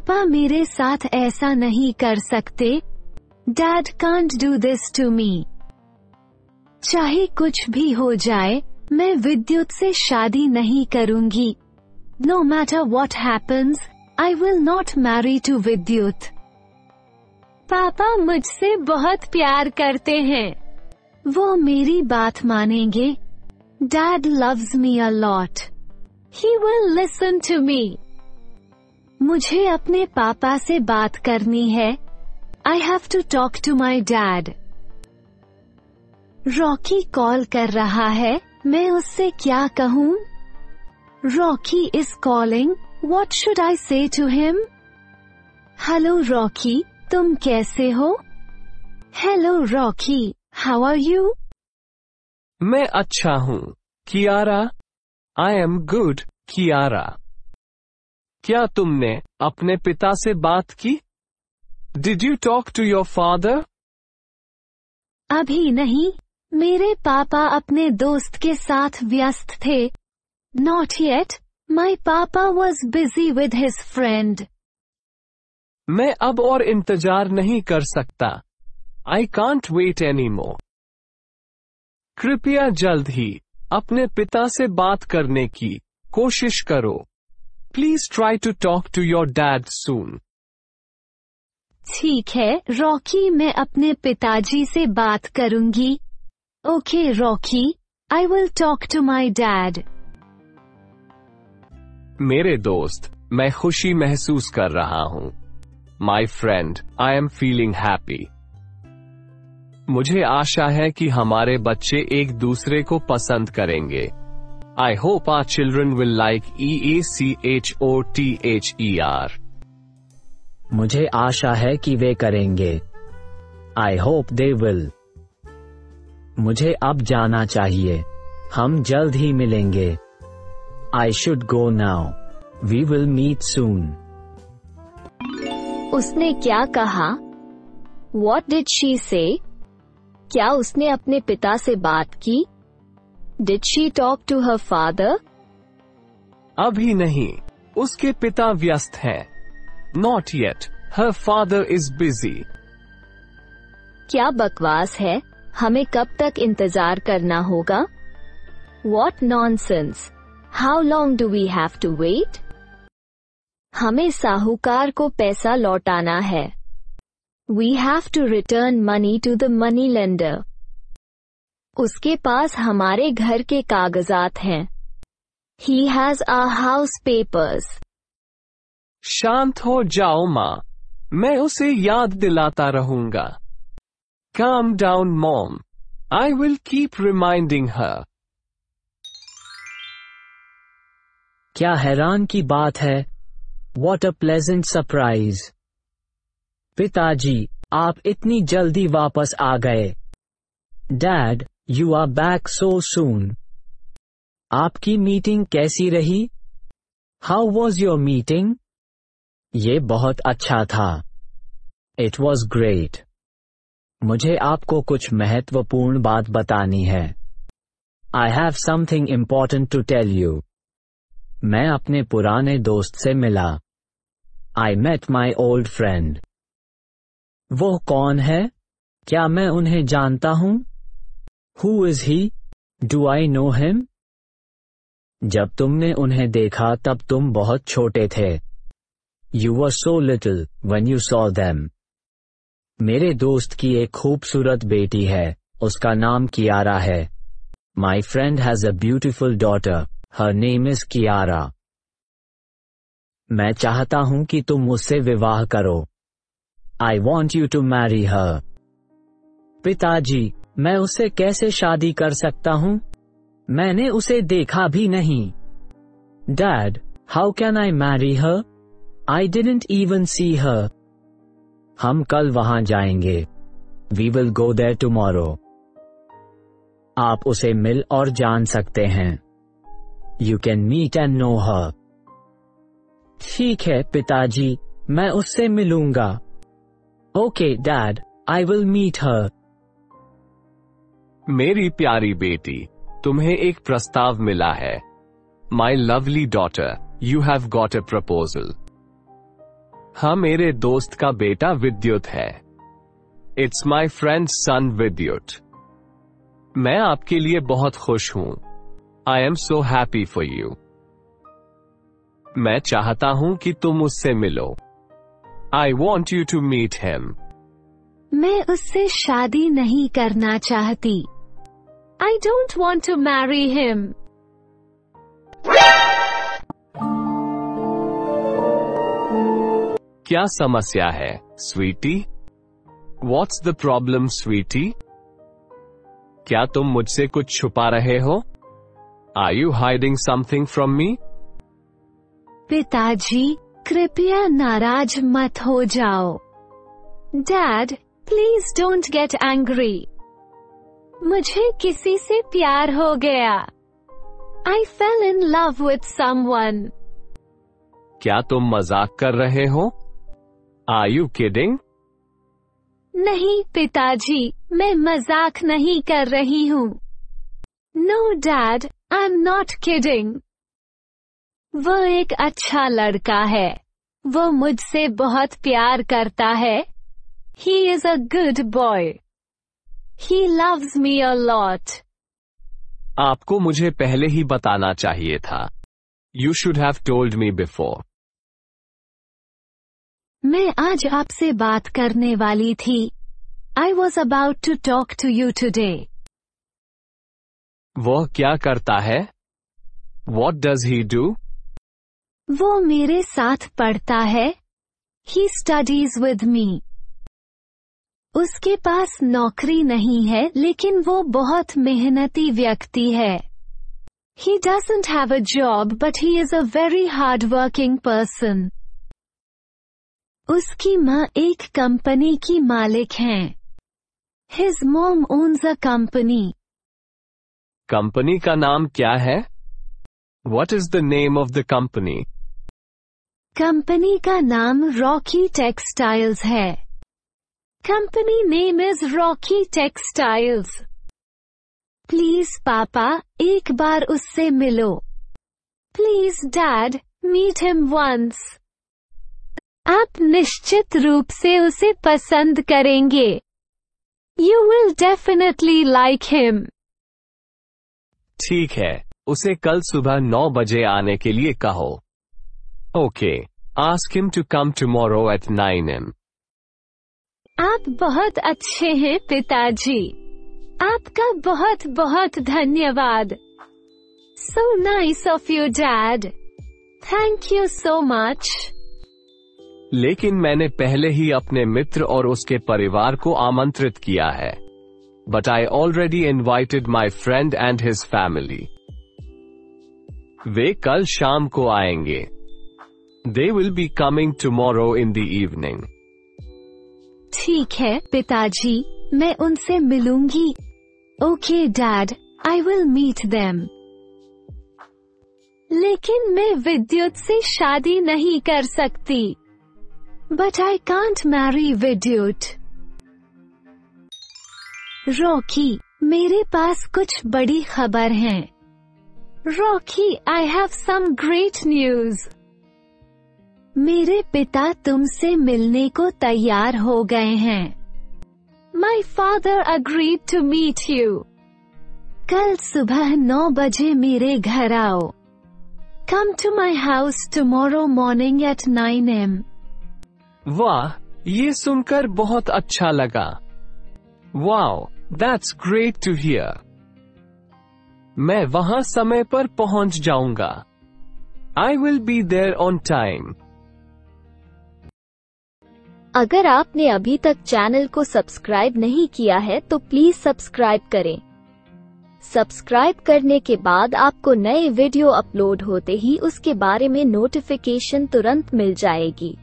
पापा मेरे साथ ऐसा नहीं कर सकते। Dad can't do this to me. चाहे कुछ भी हो जाए, मैं विद्युत से शादी नहीं करूंगी। No matter what happens, I will not marry to Vidyut. पापा मुझसे बहुत प्यार करते हैं। वो मेरी बात मानेंगे। Dad loves me a lot. He will listen to me. मुझे अपने पापा से बात करनी है। I have to talk to my dad. Rocky call कर रहा है, मैं उससे क्या कहूँ? Rocky is calling, what should I say to him? Hello Rocky, तुम कैसे हो? Hello Rocky, how are you? मैं अच्छा हूँ, Kiara. I am good, Kiara. क्या तुमने अपने पिता से बात की? Did you talk to your father? अभी नहीं, मेरे पापा अपने दोस्त के साथ व्यस्त थे। Not yet, my papa was busy with his friend. मैं अब और इंतजार नहीं कर सकता। I can't wait any more. कृपया जल्द ही अपने पिता से बात करने की कोशिश करो। Please try to talk to your dad soon. ठीक है रॉकी, मैं अपने पिताजी से बात करूंगी। Okay Rocky, I will talk to my dad. मेरे दोस्त, मैं खुशी महसूस कर रहा हूँ। My friend, I am feeling happy. मुझे आशा है कि हमारे बच्चे एक दूसरे को पसंद करेंगे। I hope our children will like EACHOTHER। मुझे आशा है कि वे करेंगे। I hope they will. मुझे अब जाना चाहिए। हम जल्द ही मिलेंगे। I should go now. We will meet soon. उसने क्या कहा? What did she say? क्या उसने अपने पिता से बात की? Did she talk to her father? अभी नहीं, उसके पिता व्यस्त हैं। Not yet, her father is busy. क्या बकवास है? हमें कब तक इंतजार करना होगा? What nonsense! How long do we have to wait? हमें साहूकार को पैसा लौटाना है। We have to return money to the money lender. उसके पास हमारे घर के कागजात हैं। He has our house papers. शांत हो जाओ माँ, मैं उसे याद दिलाता रहूंगा। Calm down mom. I will keep reminding her. क्या हैरान की बात है। What a pleasant surprise. पिताजी, आप इतनी जल्दी वापस आ गए। Dad, you are back so soon. आपकी मीटिंग कैसी रही? How was your meeting? ये बहुत अच्छा था। It was great. मुझे आपको कुछ महत्वपूर्ण बात बतानी है। I have something important to tell you. मैं अपने पुराने दोस्त से मिला। I met my old friend. वो कौन है? क्या मैं उन्हें जानता हूँ? Who is he? Do I know him? जब तुमने उन्हें देखा तब तुम बहुत छोटे थे। You were so little when you saw them. मेरे दोस्त की एक खूबसूरत बेटी है, उसका नाम कियारा है। My friend has a beautiful daughter. Her name is Kiara. मैं चाहता हूं कि तुम उससे विवाह करो। I want you to marry her. पिताजी, मैं उससे कैसे शादी कर सकता हूं? मैंने उसे देखा भी नहीं। Dad, how can I marry her? I didn't even see her. हम कल वहां जाएंगे। We will go there tomorrow. आप उसे मिल और जान सकते हैं। You can meet and know her. ठीक है पिताजी, मैं उससे मिलूंगा। Okay, Dad, I will meet her. मेरी प्यारी बेटी, तुम्हें एक प्रस्ताव मिला है। My lovely daughter, you have got a proposal. हाँ, मेरे दोस्त का बेटा विद्युत है। इट्स माई फ्रेंड सन विद्युत। मैं आपके लिए बहुत खुश हूं। I am so happy for you. मैं चाहता हूं कि तुम उससे मिलो। I want you to meet him. मैं उससे शादी नहीं करना चाहती। I don't want to marry him. क्या समस्या है, Sweety? What's the problem, sweetie? क्या तुम मुझसे कुछ छुपा रहे हो? Are you hiding something from me? पिताजी, कृपया नाराज मत हो जाओ। Dad, please don't get angry. मुझे किसी से प्यार हो गया। I fell in love with someone. क्या तुम मजाक कर रहे हो? Are you kidding? नहीं पिताजी, मैं मजाक नहीं कर रही हूँ। No Dad, I'm not kidding. वो एक अच्छा लड़का है। वो मुझसे बहुत प्यार करता है। He is a good boy. He loves me a lot. आपको मुझे पहले ही बताना चाहिए था। You should have told me before. मैं आज आपसे बात करने वाली थी। I was about to talk to you today. वह क्या करता है? What does he do? वो मेरे साथ पढ़ता है। He studies with me. उसके पास नौकरी नहीं है, लेकिन वो बहुत मेहनती व्यक्ति है। He doesn't have a job, but he is a very hard-working person. उसकी माँ एक कंपनी की मालिक हैं। His mom owns a company. Company का नाम क्या है? What is the name of the company? Company का नाम रॉकी टेक्सटाइल्स है। Company name is Rocky textiles. Please पापा, एक बार उससे मिलो। Please dad, meet him once. आप निश्चित रूप से उसे पसंद करेंगे। You will definitely like him. ठीक है, उसे कल सुबह 9 बजे आने के लिए कहो। Okay, ask him to come tomorrow at 9 am. आप बहुत अच्छे हैं पिताजी। आपका बहुत बहुत धन्यवाद। So nice of you, Dad. Thank you so much. लेकिन मैंने पहले ही अपने मित्र और उसके परिवार को आमंत्रित किया है। But I already invited my friend and his family. वे कल शाम को आएंगे। They will be coming tomorrow in the evening. ठीक है पिताजी, मैं उनसे मिलूंगी। Okay, Dad, I will meet them. लेकिन मैं विद्युत से शादी नहीं कर सकती। But I can't marry Vidyut. Rocky, मेरे पास कुछ बड़ी खबर है। Rocky, I have some great news. मेरे पिता तुमसे मिलने को तैयार हो गए हैं। My father agreed to meet you. कल सुबह 9 बजे मेरे घर आओ। Come to my house tomorrow morning at 9 am. वाह, ये सुनकर बहुत अच्छा लगा। Wow, that's great to hear. मैं वहां समय पर पहुंच जाऊंगा। I will be there on time. अगर आपने अभी तक चैनल को सब्सक्राइब नहीं किया है तो प्लीज सब्सक्राइब करें। सब्सक्राइब करने के बाद आपको नए वीडियो अपलोड होते ही उसके बारे में नोटिफिकेशन तुरंत मिल जाएगी।